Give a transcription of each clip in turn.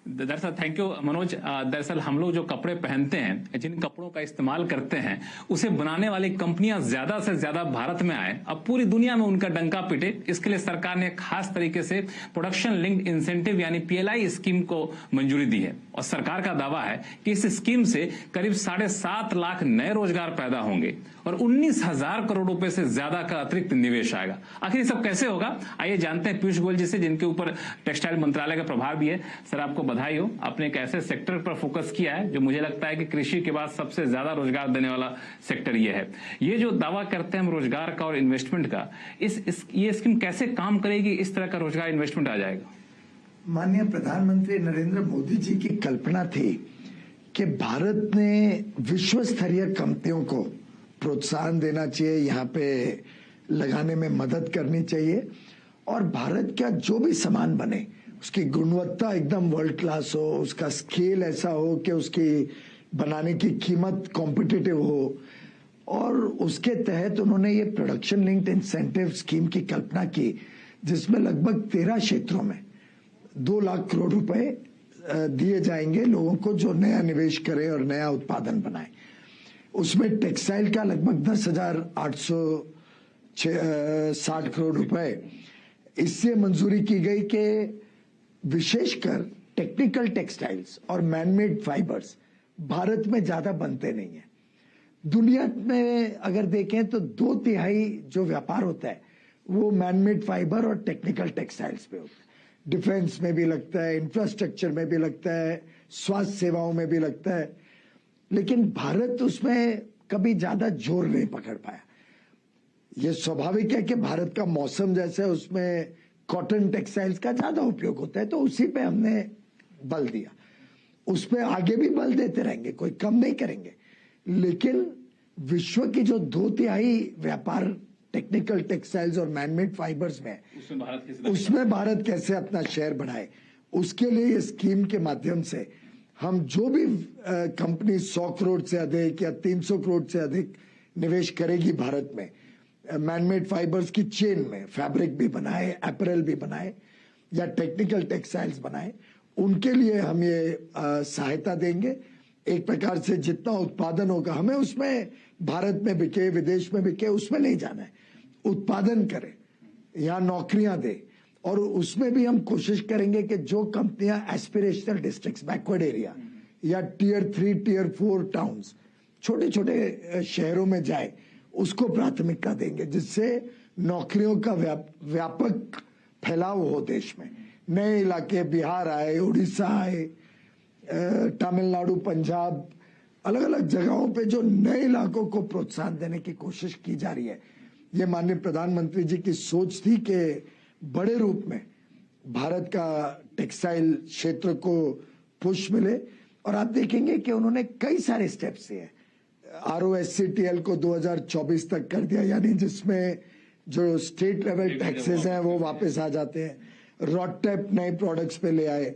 दरअसल thank you Manoj. दरअसल हम लोग जो कपड़े पहनते हैं, जिन कपड़ों का इस्तेमाल करते हैं, उसे बनाने वाली कंपनियां ज्यादा से ज्यादा भारत में आए, अब पूरी दुनिया में उनका डंका पिटे, इसके लिए सरकार ने खास तरीके से प्रोडक्शन लिंक्ड इंसेंटिव यानी पीएलआई स्कीम को मंजूरी दी है। और सरकार का दावा है कि इस स्कीम से करीब 7.5 लाख नए रोजगार पैदा होंगे और 19,000 करोड़ रुपए से ज्यादा का अतिरिक्त निवेश आएगा। आखिर ये सब कैसे होगा, आइए जानते हैं पीयूष गोयल जी से, जिनके ऊपर टेक्सटाइल मंत्रालय का प्रभाव भी है। सर, आपको बधाई हो, आपने एक ऐसे सेक्टर पर फोकस किया है जो मुझे लगता है कि कृषि के बाद सबसे ज्यादा रोजगार देने वाला सेक्टर ये है। ये जो दावा करते हैं हम रोजगार का और इन्वेस्टमेंट का, ये स्कीम कैसे काम करेगी, इस तरह का रोजगार इन्वेस्टमेंट आ जाएगा? माननीय प्रधानमंत्री नरेंद्र मोदी जी की कल्पना थी कि भारत ने विश्व स्तरीय कंपनियों को प्रोत्साहन देना चाहिए, यहाँ पे लगाने में मदद करनी चाहिए और भारत का जो भी सामान बने उसकी गुणवत्ता एकदम वर्ल्ड क्लास हो, उसका स्केल ऐसा हो कि उसकी बनाने की कीमत कॉम्पिटिटिव हो। और उसके तहत उन्होंने ये प्रोडक्शन लिंक्ड इंसेंटिव स्कीम की कल्पना की, जिसमें लगभग 13 क्षेत्रों में 2 लाख करोड़ रुपए दिए जाएंगे लोगों को जो नया निवेश करे और नया उत्पादन बनाए। उसमें टेक्सटाइल का लगभग 10,860 करोड़ रुपए इससे मंजूरी की गई कि विशेषकर टेक्निकल टेक्सटाइल्स और मैनमेड फाइबर्स भारत में ज्यादा बनते नहीं है। दुनिया में अगर देखें तो 2/3 जो व्यापार होता है वो मैनमेड फाइबर और टेक्निकल टेक्सटाइल्स पे होता है। डिफेंस में भी लगता है, इंफ्रास्ट्रक्चर में भी लगता है, स्वास्थ्य सेवाओं में भी लगता है, लेकिन भारत उसमें कभी ज्यादा जोर नहीं पकड़ पाया। ये स्वाभाविक है कि भारत का मौसम जैसे उसमें कॉटन टेक्सटाइल्स का ज्यादा उपयोग होता है, तो उसी पे हमने बल दिया। उस पे आगे भी बल देते रहेंगे, कोई कम नहीं करेंगे। लेकिन विश्व की जो 2/3 व्यापार टेक्निकल टेक्सटाइल्स और मैनमेड फाइबर्स में उसमें भारत कैसे अपना शेयर बढ़ाए, उसके लिए ये स्कीम के माध्यम से हम जो भी कंपनी 100 करोड़ से अधिक या 300 करोड़ से अधिक निवेश करेगी भारत में मैनमेड फाइबर्स की चेन में, फैब्रिक भी बनाए, अपैरल भी बनाए या टेक्निकल टेक्सटाइल्स बनाए, उनके लिए हम ये सहायता देंगे। एक प्रकार से जितना उत्पादन होगा हमें उसमें भारत में बिके, विदेश में बिके, उसमें नहीं जाना है, उत्पादन करें, यहाँ नौकरियां दे। और उसमें भी हम कोशिश करेंगे कि जो कंपनियां एस्पिरेशनल डिस्ट्रिक्ट्स, बैकवर्ड एरिया या टियर 3, टियर 4 टाउन्स, छोटे छोटे शहरों में जाए, उसको प्राथमिकता देंगे, जिससे नौकरियों का व्यापक फैलाव हो देश में। नए इलाके बिहार आए, उड़ीसा आए, तमिलनाडु, पंजाब, अलग अलग जगहों पे जो नए इलाकों को प्रोत्साहन देने की कोशिश की जा रही है। ये माननीय प्रधानमंत्री जी की सोच थी कि बड़े रूप में भारत का टेक्सटाइल क्षेत्र को पुश मिले, और आप देखेंगे कि उन्होंने कई सारे स्टेप्स लिए। ROSCTL को 2024 तक कर दिया, यानी जिसमें जो स्टेट लेवल टैक्सेस हैं वो वापस आ जाते हैं। रॉडटेप नए प्रोडक्ट्स पे ले आए।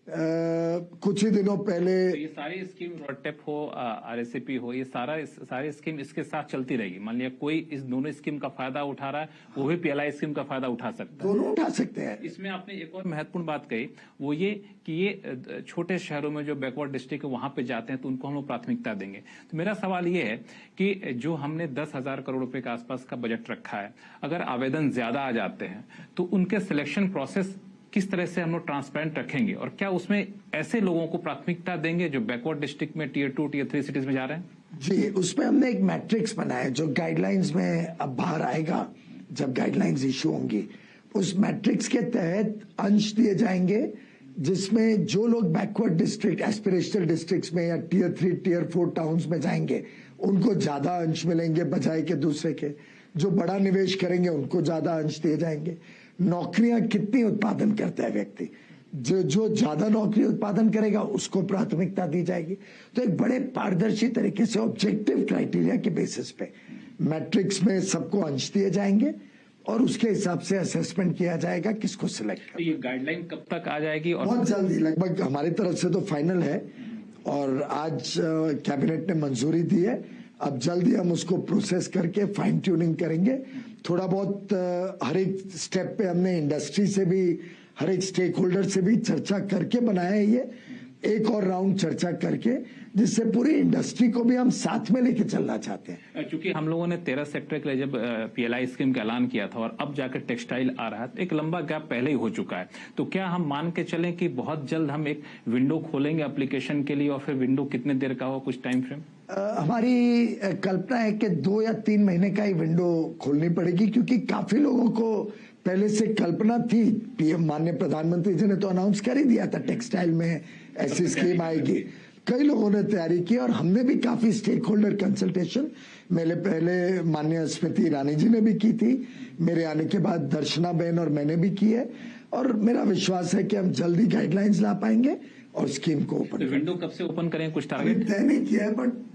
कुछ ही दिनों पहले तो ये सारी स्कीम, रॉडटेप हो, RSCP हो, ये सारी स्कीम इसके साथ चलती रहेगी। मान लिया कोई इस दोनों स्कीम का फायदा उठा रहा है, वो भी पीएलआई स्कीम का फायदा उठा सकता है, दोनों उठा सकते हैं। इसमें आपने एक और महत्वपूर्ण बात कही, वो ये कि ये छोटे शहरों में जो बैकवर्ड डिस्ट्रिक्ट है वहां पे जाते हैं तो उनको हम लोग प्राथमिकता देंगे। तो मेरा सवाल ये है कि जो हमने 10,000 करोड़ रुपए के आसपास का बजट रखा है, अगर आवेदन ज्यादा आ जाते हैं तो उनके सिलेक्शन प्रोसेस किस तरह से हम लोग ट्रांसपेरेंट रखेंगे, और क्या उसमें ऐसे लोगों को प्राथमिकता देंगे जो बैकवर्ड डिस्ट्रिक्ट में टियर 2, टियर 3 सिटीज में जा रहे हैं? जी, उसमें हमने एक मैट्रिक्स बनाया जो गाइडलाइंस में अब बाहर आएगा जब गाइडलाइंस इशू होंगी। उस मैट्रिक्स के तहत अंश दिए जाएंगे, जिसमें जो लोग बैकवर्ड डिस्ट्रिक्ट, एस्पिरेशनल डिस्ट्रिक्ट्स में या टियर 3, टियर 4 टाउन्स में जाएंगे उनको ज्यादा अंश मिलेंगे बजाय के दूसरे के। जो बड़ा निवेश करेंगे उनको ज्यादा अंश दिए जाएंगे। नौकरियां कितनी उत्पादन करता है व्यक्ति, जो ज्यादा नौकरी उत्पादन करेगा उसको प्राथमिकता दी जाएगी। तो एक बड़े पारदर्शी तरीके से ऑब्जेक्टिव क्राइटेरिया के बेसिस पे मैट्रिक्स में सबको अंश दिए जाएंगे और उसके हिसाब से असेसमेंट किया जाएगा किसको सिलेक्ट करना। ये गाइडलाइन कब तक आ जाएगी? और बहुत जल्दी, लगभग हमारी तरफ से तो फाइनल है और आज कैबिनेट ने मंजूरी दी है। अब जल्दी हम उसको प्रोसेस करके फाइन ट्यूनिंग करेंगे। थोड़ा बहुत हर एक स्टेप पे हमने इंडस्ट्री से भी हर एक स्टेक होल्डर से भी चर्चा करके बनाया है ये, एक और राउंड चर्चा करके, जिससे पूरी इंडस्ट्री को भी हम साथ में लेके चलना चाहते हैं। क्योंकि हम लोगों ने 13 सेक्टर के लिए जब पीएलआई स्कीम का ऐलान किया था और अब जाकर टेक्सटाइल आ रहा है, तो एक लंबा गैप पहले ही हो चुका है। तो क्या हम मान के चलें कि बहुत जल्द हम एक विंडो खोलेंगे एप्लीकेशन के लिए, और फिर विंडो कितने देर का हो, कुछ टाइम फ्रेम? हमारी कल्पना है कि 2 या 3 महीने का ही विंडो खोलनी पड़ेगी, क्योंकि काफी लोगों को पहले से कल्पना थी। पीएम माननीय प्रधानमंत्री जी ने तो अनाउंस कर ही दिया था टेक्सटाइल में ऐसी स्कीम आएगी। कई लोगों ने तैयारी की और हमने भी काफी स्टेक होल्डर कंसल्टेशन मेरे पहले माननीय स्मृति ईरानी जी ने भी की थी, मेरे आने के बाद दर्शना बहन और मैंने भी की है, और मेरा विश्वास है कि हम जल्दी गाइडलाइंस ला पाएंगे और स्कीम को ओपन। विंडो कब से ओपन करें, कुछ टारगेट तय नहीं किया है, बट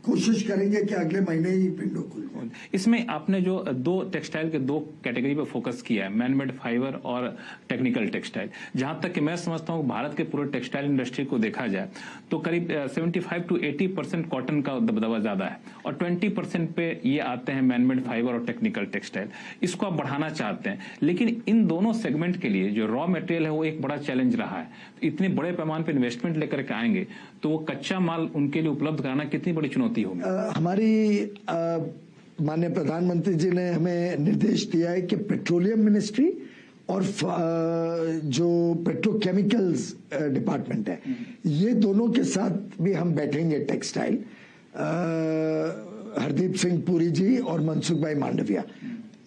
कोशिश करेंगे कि अगले महीने ही विंडो खुल जाए। इसमें आपने जो दो टेक्सटाइल के 2 कैटेगरी पे फोकस किया है, मैनमेड फाइबर और टेक्निकल टेक्सटाइल। जहां तक कि मैं समझता हूं भारत के पूरे टेक्सटाइल इंडस्ट्री को देखा जाए तो करीब 75 to 80% कॉटन का दबदबा ज्यादा है, और 20% पे ये आते हैं मैनमेड फाइबर और टेक्निकल टेक्सटाइल। इसको आप बढ़ाना चाहते हैं, लेकिन इन दोनों सेगमेंट के लिए जो रॉ मटेरियल है वो एक बड़ा चैलेंज रहा है। इतने बड़े पैमाने पर इन्वेस्टमेंट लेकर के आएंगे तो वो कच्चा माल उनके लिए उपलब्ध कराना कितनी बड़ी चुनौती होगी? हमारी माननीय प्रधानमंत्री जी ने हमें निर्देश दिया है कि पेट्रोलियम मिनिस्ट्री और जो पेट्रोकेमिकल्स डिपार्टमेंट है, ये दोनों के साथ भी हम बैठेंगे। टेक्सटाइल हरदीप सिंह पुरी जी और मनसुख भाई मांडविया,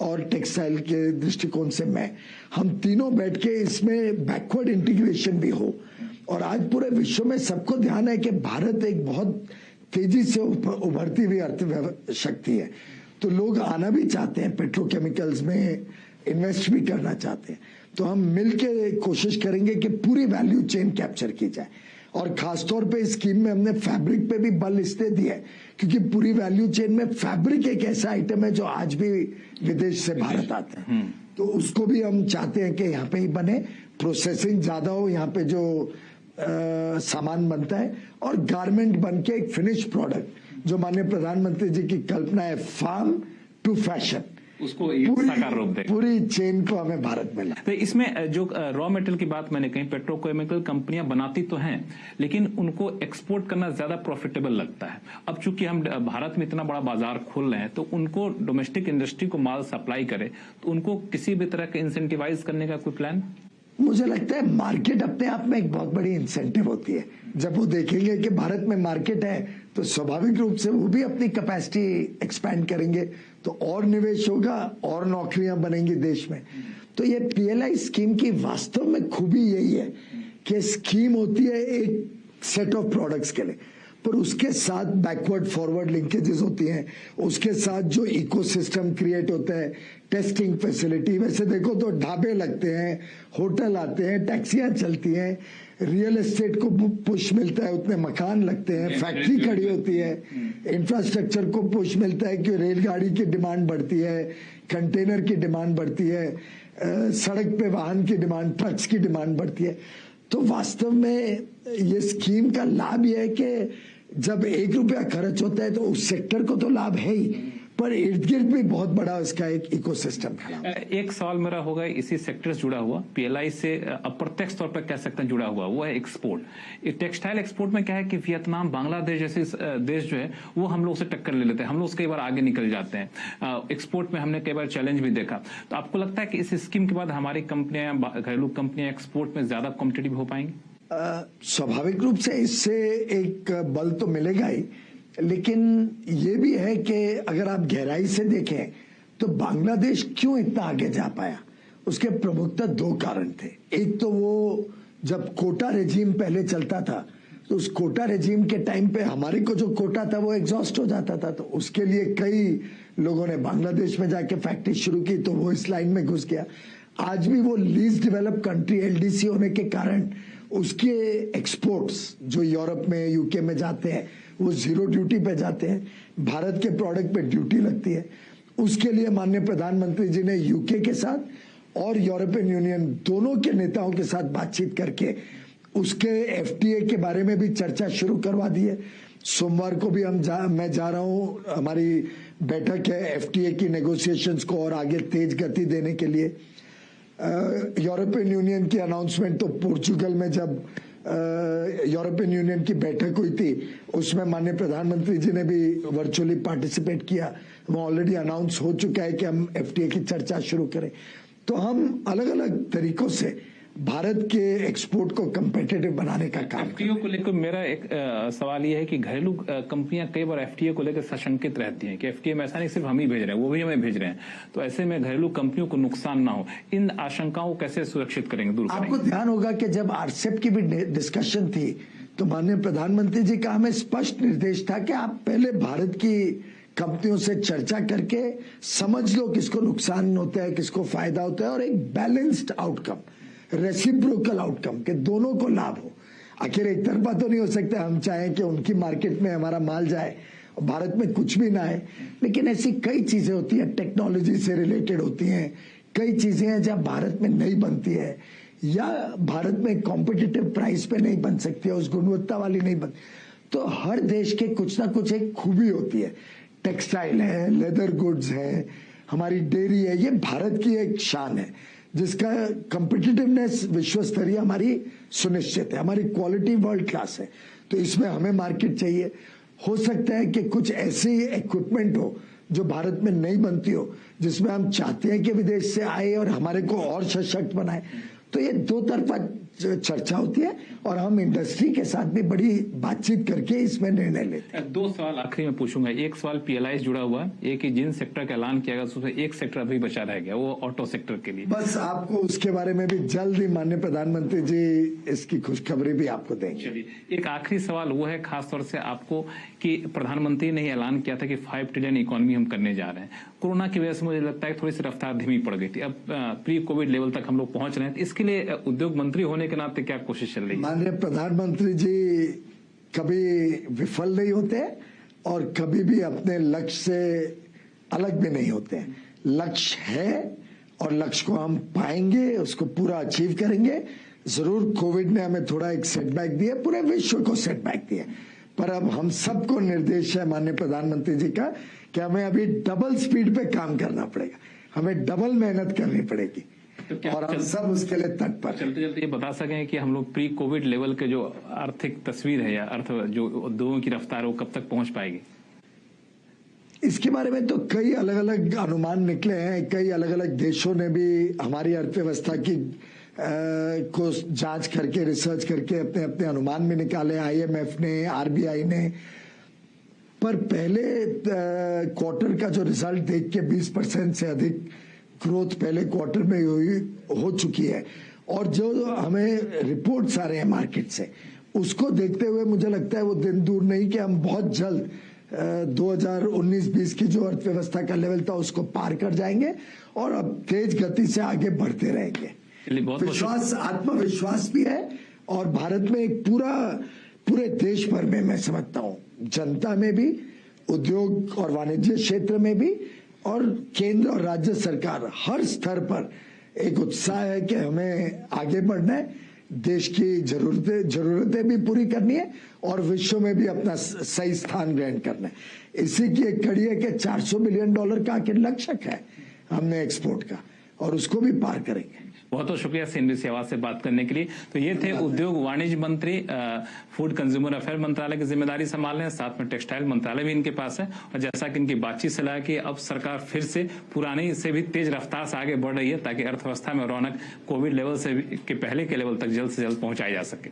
और टेक्सटाइल के दृष्टिकोण से हम तीनों बैठ के इसमें बैकवर्ड इंटीग्रेशन भी हो। और आज पूरे विश्व में सबको ध्यान है कि भारत एक बहुत तेजी से उभरती हुई अर्थशक्ति है, तो लोग आना भी चाहते हैं, पेट्रोकेमिकल्स में इन्वेस्ट भी करना चाहते हैं। तो हम मिलके कोशिश करेंगे कि पूरी वैल्यू चेन कैप्चर की जाए, और खासतौर पे इस स्कीम में हमने फैब्रिक पे भी बल इसलिए दिया है क्योंकि पूरी वैल्यू चेन में फैब्रिक एक ऐसा आइटम है जो आज भी विदेश से भारत आता है, तो उसको भी हम चाहते हैं कि यहाँ पे ही बने, प्रोसेसिंग ज्यादा हो, यहाँ पे जो सामान बनता है, और गारमेंट बन के एक फिनिश प्रोडक्ट, जो माननीय प्रधानमंत्री जी की कल्पना है फार्म टू फैशन, उसको साकार रूप दे, पूरी चेन को हमें भारत में ला। तो इसमें जो रॉ मटेरियल की बात मैंने कही, पेट्रोकेमिकल कंपनियां बनाती तो हैं, लेकिन उनको एक्सपोर्ट करना ज्यादा प्रॉफिटेबल लगता है। अब चूंकि हम भारत में इतना बड़ा बाजार खोल रहे हैं, तो उनको डोमेस्टिक इंडस्ट्री को माल सप्लाई करे, तो उनको किसी भी तरह के इंसेंटिवाइज करने का कोई प्लान? मुझे लगता है मार्केट अपने आप में एक बहुत बड़ी इंसेंटिव होती है। जब वो देखेंगे कि भारत में मार्केट है, तो स्वाभाविक रूप से वो भी अपनी कैपेसिटी एक्सपैंड करेंगे, तो और निवेश होगा और नौकरियां बनेंगी देश में। तो ये पीएलआई स्कीम की वास्तव में खूबी यही है कि स्कीम होती है एक सेट ऑफ प्रोडक्ट्स के लिए, पर उसके साथ बैकवर्ड फॉरवर्ड लिंकेजेस होती हैं, उसके साथ जो इकोसिस्टम क्रिएट होता है, टेस्टिंग फैसिलिटी, वैसे देखो तो ढाबे लगते हैं, होटल आते हैं, टैक्सियां चलती हैं, रियल एस्टेट को पुश मिलता है, उतने मकान लगते हैं, फैक्ट्री खड़ी होती है, इंफ्रास्ट्रक्चर को पुश मिलता है कि रेलगाड़ी की डिमांड बढ़ती है, कंटेनर की डिमांड बढ़ती है, सड़क पे वाहन की डिमांड, ट्रक्स की डिमांड बढ़ती है। तो वास्तव में ये स्कीम का लाभ यह है कि जब 1 रुपया खर्च होता है तो उस सेक्टर को तो लाभ है ही, पर इर्द गिर्द भी बहुत बड़ा इसका एक इकोसिस्टम खड़ा। एक सवाल मेरा होगा इसी सेक्टर से जुड़ा हुआ, पीएलआई से अप्रत्यक्ष तौर पर कह सकते हैं जुड़ा हुआ, वो है एक्सपोर्ट। टेक्सटाइल एक्सपोर्ट में क्या है कि वियतनाम, बांग्लादेश जैसे देश जो है वो हम लोग से टक्कर ले लेते हैं, हम लोग कई बार आगे निकल जाते हैं। एक्सपोर्ट में हमने कई बार चैलेंज भी देखा। तो आपको लगता है कि इस स्कीम के बाद हमारी कंपनियां, घरेलू कंपनियां एक्सपोर्ट में ज्यादा कॉम्पिटिटिव हो पाएंगी? स्वाभाविक रूप से इससे एक बल तो मिलेगा ही, लेकिन ये भी है कि अगर आप गहराई से देखें तो बांग्लादेश क्यों इतना आगे जा पाया, उसके प्रमुखतः 2 कारण थे। एक तो वो जब कोटा रेजीम पहले चलता था, तो उस कोटा रेजीम के टाइम पे हमारे को जो कोटा था वो एग्जॉस्ट हो जाता था, तो उसके लिए कई लोगों ने बांग्लादेश में जाके फैक्ट्री शुरू की, तो वो इस लाइन में घुस गया। आज भी वो लीस्ट डेवलप्ड कंट्री एलडीसी होने के कारण उसके एक्सपोर्ट्स जो यूरोप में, यूके में जाते हैं, वो 0 ड्यूटी पे जाते हैं, भारत के प्रोडक्ट पे ड्यूटी लगती है। उसके लिए माननीय प्रधानमंत्री जी ने यूके के साथ और यूरोपियन यूनियन दोनों के नेताओं के साथ बातचीत करके उसके एफटीए के बारे में भी चर्चा शुरू करवा दी है। सोमवार को भी मैं जा रहा हूं, हमारी बैठक है एफटीए की नेगोशिएशंस को और आगे तेज गति देने के लिए। यूरोपियन यूनियन की अनाउंसमेंट तो पोर्चुगल में जब यूरोपियन यूनियन की बैठक हुई थी उसमें माननीय प्रधानमंत्री जी ने भी वर्चुअली पार्टिसिपेट किया। वो ऑलरेडी अनाउंस हो चुका है कि हम एफटीए की चर्चा शुरू करें। तो हम अलग अलग तरीकों से भारत के एक्सपोर्ट को कम्पिटिटिव बनाने का काम एफटीए को लेकर मेरा एक सवाल यह है कि घरेलू कंपनियां कई बार एफटीए को लेकर सशंकित रहती हैं कि एफटीए में ऐसा नहीं सिर्फ हम ही भेज रहे हैं, वो भी हमें भेज रहे हैं, तो ऐसे में घरेलू कंपनियों को नुकसान ना हो। इन आशंकाओं को कैसे सुरक्षित करेंगे, दूर करेंगे? आपको ध्यान होगा कि जब आरसेप की भी डिस्कशन थी तो माननीय प्रधानमंत्री जी का हमें स्पष्ट निर्देश था कि आप पहले भारत की कंपनियों से चर्चा करके समझ लो किसको नुकसान होता है, किसको फायदा होता है, और एक बैलेंस्ड आउटकम, रेसिप्रोकल आउटकम के दोनों को लाभ हो। आखिर एक तरफा तो नहीं हो सकता, हम चाहें कि उनकी मार्केट में हमारा माल जाए और भारत में कुछ भी ना आए, लेकिन ऐसी कई चीजें होती हैं, टेक्नोलॉजी से रिलेटेड होती हैं, कई चीजें हैं जहां भारत में नहीं बनती है या भारत में कॉम्पिटिटिव प्राइस पे नहीं बन सकती है, उस गुणवत्ता वाली नहीं बन। तो हर देश के कुछ ना कुछ एक खूबी होती है, टेक्सटाइल है, लेदर गुड्स है, हमारी डेयरी है, ये भारत की एक शान है जिसका कॉम्पिटिटिवनेस विश्व स्तरीय हमारी सुनिश्चित है, हमारी क्वालिटी वर्ल्ड क्लास है। तो इसमें हमें मार्केट चाहिए। हो सकता है कि कुछ ऐसी इक्विपमेंट हो जो भारत में नहीं बनती हो, जिसमें हम चाहते हैं कि विदेश से आए और हमारे को और सशक्त बनाए। तो ये दो तरफा चर्चा होती है और हम इंडस्ट्री के साथ भी बड़ी बातचीत करके इसमें निर्णय लेते हैं। दो सवाल आखिरी में पूछूंगा। एक सवाल पीएलआई से जुड़ा हुआ है, एक ही जिन सेक्टर का ऐलान किया गया उसमें एक सेक्टर अभी बचा रह गया, वो ऑटो सेक्टर के लिए। बस आपको उसके बारे में भी जल्द ही माननीय प्रधानमंत्री जी इसकी खुशखबरी भी आपको देंगे। चलिए, एक आखिरी सवाल वो है खासतौर से आपको कि प्रधानमंत्री ने ऐलान किया था कि 5 ट्रिलियन इकोनॉमी हम करने जा रहे हैं। कोरोना की वजह से मुझे लगता है थोड़ी सी रफ्तार धीमी पड़ गई थी, अब प्री कोविड लेवल तक हम लोग पहुंच रहे हैं। तो इसके लिए उद्योग मंत्री होने के नाते क्या कोशिश चल रही है? माननीय प्रधानमंत्री जी कभी विफल नहीं होते और कभी भी अपने लक्ष्य से अलग भी नहीं होते। लक्ष्य है और लक्ष्य को हम पाएंगे, उसको पूरा अचीव करेंगे। जरूर कोविड ने हमें थोड़ा एक सेटबैक दिया, पूरे विश्व को सेटबैक दिया, पर अब हम सबको निर्देश है माननीय प्रधानमंत्री जी का कि हमें अभी डबल स्पीड पे काम करना पड़ेगा, हमें डबल मेहनत करनी पड़ेगी। तो और हम सब उसके लिए तत्पर। चलते चलते ये बता सकें कि हम लोग प्री कोविड लेवल के जो आर्थिक तस्वीर है या अर्थ जो उद्योगों की रफ्तार है वो कब तक पहुंच पाएगी? इसके बारे में तो कई अलग अलग अनुमान निकले हैं। कई अलग अलग देशों ने भी हमारी अर्थव्यवस्था की को जांच करके, रिसर्च करके अपने अपने अनुमान भी निकाले, आईएमएफ ने, आरबीआई ने। पर पहले क्वार्टर का जो रिजल्ट देख के 20% से अधिक ग्रोथ पहले क्वार्टर में हो चुकी है, और जो हमें रिपोर्ट्स आ रहे हैं मार्केट से, उसको देखते हुए मुझे लगता है वो दिन दूर नहीं कि हम बहुत जल्द 2019-20 की जो अर्थव्यवस्था का लेवल था उसको पार कर जाएंगे और अब तेज गति से आगे बढ़ते रहेंगे। विश्वास, आत्मविश्वास भी है और भारत में एक पूरे देश भर में, मैं समझता हूं, जनता में भी, उद्योग और वाणिज्य क्षेत्र में भी, और केंद्र और राज्य सरकार हर स्तर पर एक उत्साह है कि हमें आगे बढ़ना है, देश की जरूरतें भी पूरी करनी है और विश्व में भी अपना सही स्थान ग्रहण करना है। इसी की एक कड़ी है कि $400 बिलियन का आखिर लक्ष्य है हमने एक्सपोर्ट का, और उसको भी पार करेंगे। बहुत बहुत शुक्रिया सीएनबीसी आवाज से बात करने के लिए। तो ये थे उद्योग वाणिज्य मंत्री, फूड कंज्यूमर अफेयर मंत्रालय की जिम्मेदारी संभाल रहे हैं, साथ में टेक्सटाइल मंत्रालय भी इनके पास है। और जैसा कि इनकी बातचीत से लगा कि अब सरकार फिर से पुरानी से भी तेज रफ्तार से आगे बढ़ रही है ताकि अर्थव्यवस्था में रौनक कोविड लेवल से के पहले के लेवल तक जल्द से जल्द पहुंचाई जा सके।